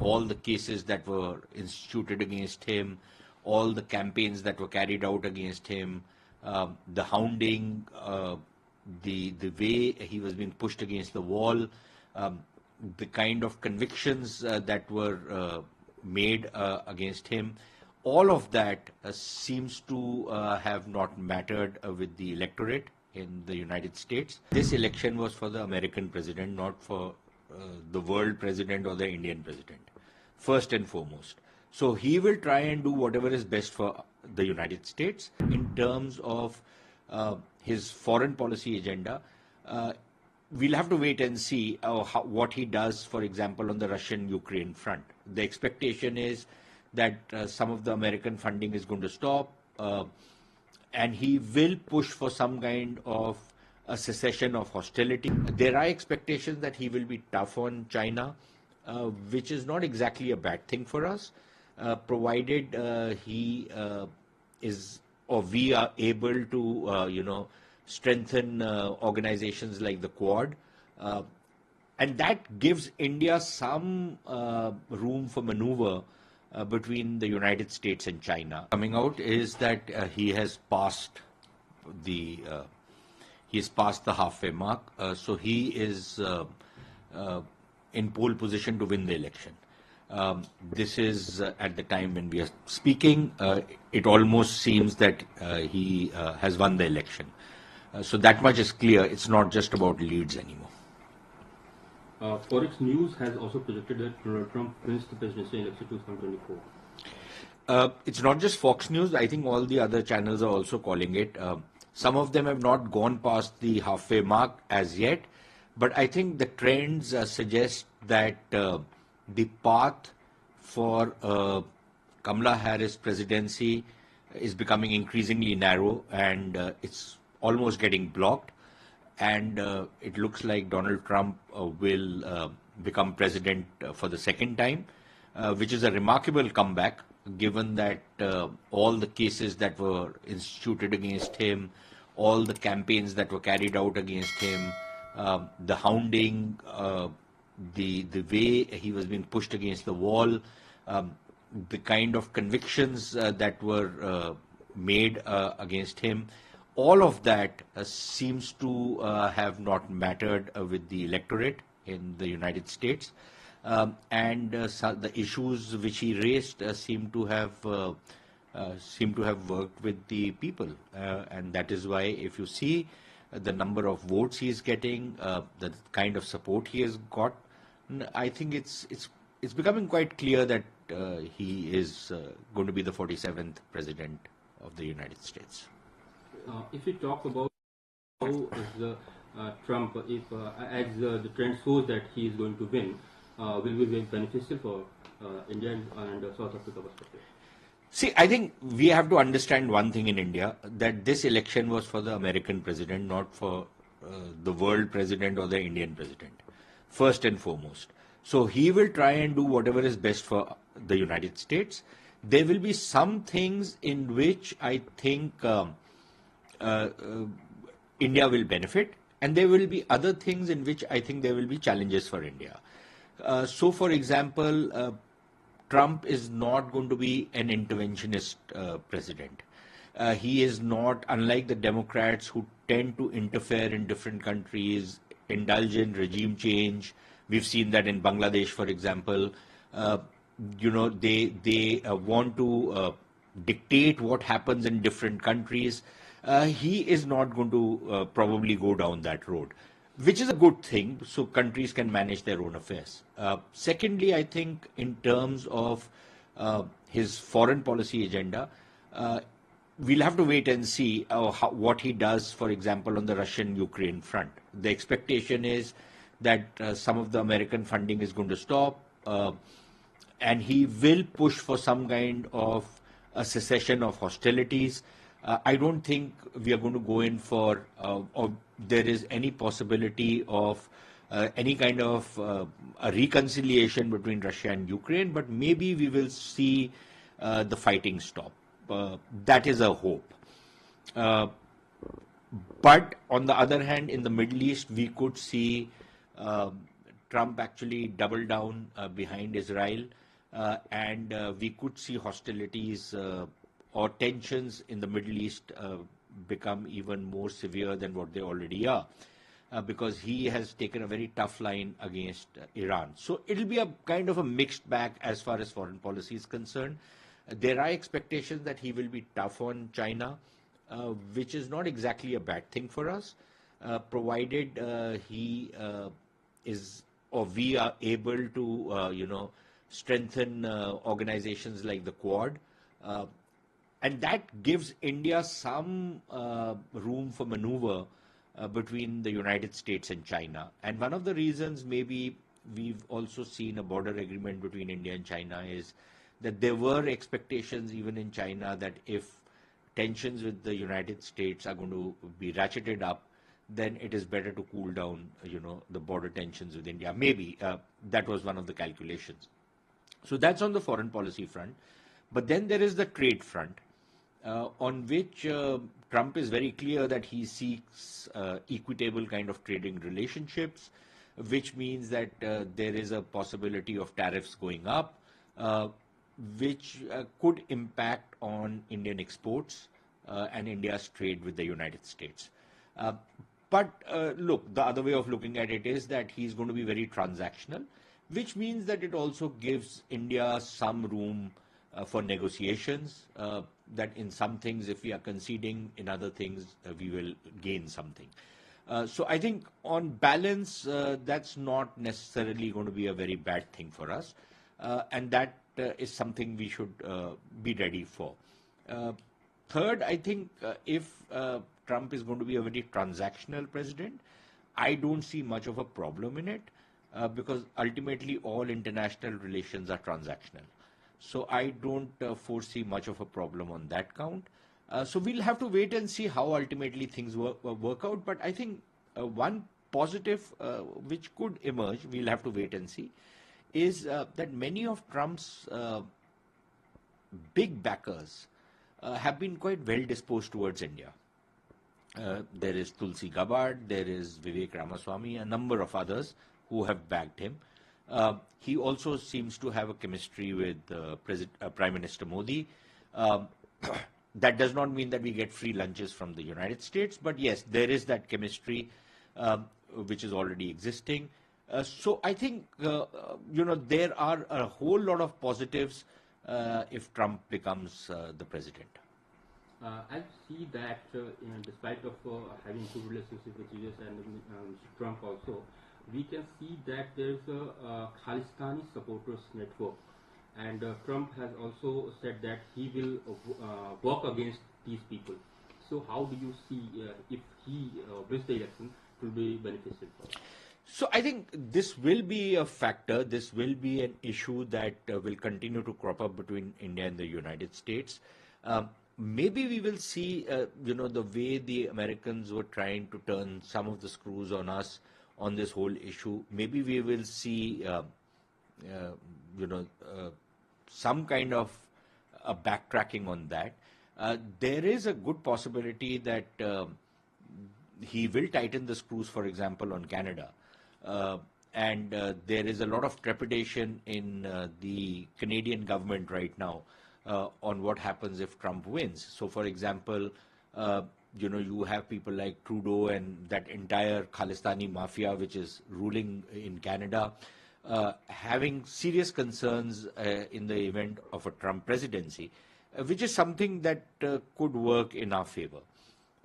all the cases that were instituted against him, all the campaigns that were carried out against him, the hounding, the way he was being pushed against the wall, um, the kind of convictions that were made against him, all of that seems to have not mattered with the electorate in the United States. This election was for the American president, not for the world president or the Indian president, first and foremost. So he will try and do whatever is best for the United States in terms of his foreign policy agenda. We'll have to wait and see what he does, for example, on the Russian-Ukraine front. The expectation is that some of the American funding is going to stop, and he will push for some kind of a cessation of hostility. There are expectations that he will be tough on China, which is not exactly a bad thing for us, provided he is or we are able to, strengthen organizations like the Quad. And that gives India some room for maneuver between the United States and China. Coming out is that he has passed the halfway mark, so he is in pole position to win the election. This is at the time when we are speaking. It almost seems that he has won the election. So that much is clear. It's not just about leads anymore. Forex News has also predicted that Donald Trump wins the presidential election 2024. It's not just Fox News. I think all the other channels are also calling it. Some of them have not gone past the halfway mark as yet, but I think the trends suggest that the path for Kamala Harris presidency is becoming increasingly narrow, and it's almost getting blocked. And it looks like Donald Trump will become president for the second time, which is a remarkable comeback, given that all the cases that were instituted against him, all the campaigns that were carried out against him, the hounding, the way he was being pushed against the wall, the kind of convictions that were made against him, all of that seems to have not mattered with the electorate in the United States. And the issues which he raised seem to have worked with the people, and that is why, if you see the number of votes he is getting, the kind of support he has got, I think it's becoming quite clear that he is going to be the 47th president of the United States. If we talk about how is the Trump, if as the trend shows that he is going to win, will be very beneficial for India and South Africa perspective? See, I think we have to understand one thing in India, that this election was for the American president, not for the world president or the Indian president, first and foremost. So he will try and do whatever is best for the United States. There will be some things in which I think India will benefit, and there will be other things in which I think there will be challenges for India. So, for example, Trump is not going to be an interventionist president. He is not, unlike the Democrats who tend to interfere in different countries, indulge in regime change. We've seen that in Bangladesh, for example. They want to dictate what happens in different countries. He is not going to probably go down that road, which is a good thing, so countries can manage their own affairs. Secondly, I think in terms of his foreign policy agenda, we'll have to wait and see what he does, for example, on the Russian-Ukraine front. The expectation is that some of the American funding is going to stop, and he will push for some kind of a cessation of hostilities. I don't think we are going to go in for, or there is any possibility of any kind of a reconciliation between Russia and Ukraine, but maybe we will see the fighting stop. That is a hope. But on the other hand, in the Middle East, we could see Trump actually double down behind Israel, and we could see hostilities or tensions in the Middle East become even more severe than what they already are, because he has taken a very tough line against Iran. So it'll be a kind of a mixed bag as far as foreign policy is concerned. There are expectations that he will be tough on China, which is not exactly a bad thing for us, provided he is or we are able to, strengthen organizations like the Quad. And that gives India some room for maneuver between the United States and China. And one of the reasons maybe we've also seen a border agreement between India and China is that there were expectations even in China that if tensions with the United States are going to be ratcheted up, then it is better to cool down, the border tensions with India. Maybe that was one of the calculations. So that's on the foreign policy front. But then there is the trade front, on which Trump is very clear that he seeks equitable kind of trading relationships, which means that there is a possibility of tariffs going up, which could impact on Indian exports and India's trade with the United States. But look, the other way of looking at it is that he's going to be very transactional, which means that it also gives India some room for negotiations, that in some things, if we are conceding, in other things, we will gain something. So I think on balance, that's not necessarily going to be a very bad thing for us. And that is something we should be ready for. Third, I think if Trump is going to be a very transactional president, I don't see much of a problem in it, because ultimately all international relations are transactional. So I don't foresee much of a problem on that count. So we'll have to wait and see how ultimately things work out. But I think one positive which could emerge, we'll have to wait and see, is that many of Trump's big backers have been quite well disposed towards India. There is Tulsi Gabbard, there is Vivek Ramaswamy, a number of others who have backed him. He also seems to have a chemistry with Prime Minister Modi. That does not mean that we get free lunches from the United States, but yes, there is that chemistry which is already existing. So I think, there are a whole lot of positives if Trump becomes the president. I see that despite of having good relationship with US and Mr. Trump also, we can see that there's a Khalistani supporters network, and Trump has also said that he will work against these people. So how do you see if he wins the election, it will be beneficial for him? So I think this will be a factor. This will be an issue that will continue to crop up between India and the United States. Maybe we will see, the way the Americans were trying to turn some of the screws on us on this whole issue. Maybe we will see, some kind of a backtracking on that. There is a good possibility that he will tighten the screws, for example, on Canada. And there is a lot of trepidation in the Canadian government right now on what happens if Trump wins. So, for example, you have people like Trudeau and that entire Khalistani mafia which is ruling in Canada, having serious concerns in the event of a Trump presidency, which is something that could work in our favor.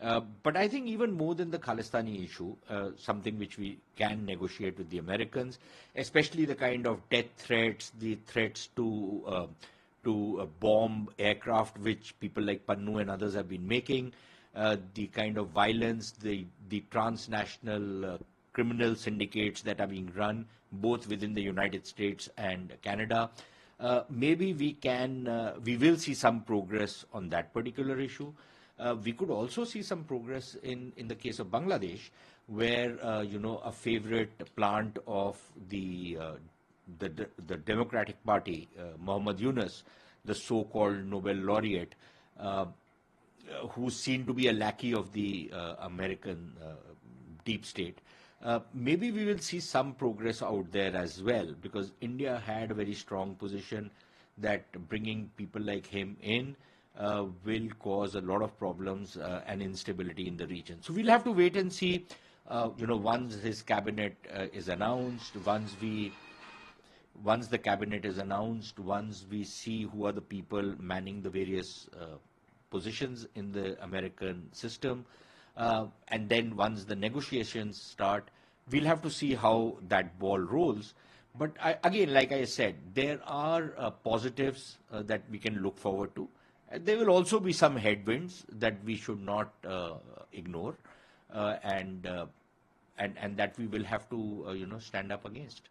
But I think even more than the Khalistani issue, something which we can negotiate with the Americans, especially the kind of death threats, the threats to bomb aircraft, which people like Pannu and others have been making, the kind of violence, the transnational criminal syndicates that are being run both within the United States and Canada. Maybe we will see some progress on that particular issue. We could also see some progress in the case of Bangladesh, where a favorite plant of the Democratic Party, Muhammad Yunus, the so-called Nobel laureate, who's seen to be a lackey of the American deep state, maybe we will see some progress out there as well, because India had a very strong position that bringing people like him in will cause a lot of problems and instability in the region. So we'll have to wait and see. Once his cabinet is announced, once the cabinet is announced, once we see who are the people manning the various positions in the American system, and then once the negotiations start, we'll have to see how that ball rolls. But again, like I said, there are positives that we can look forward to. There will also be some headwinds that we should not ignore, and that we will have to stand up against.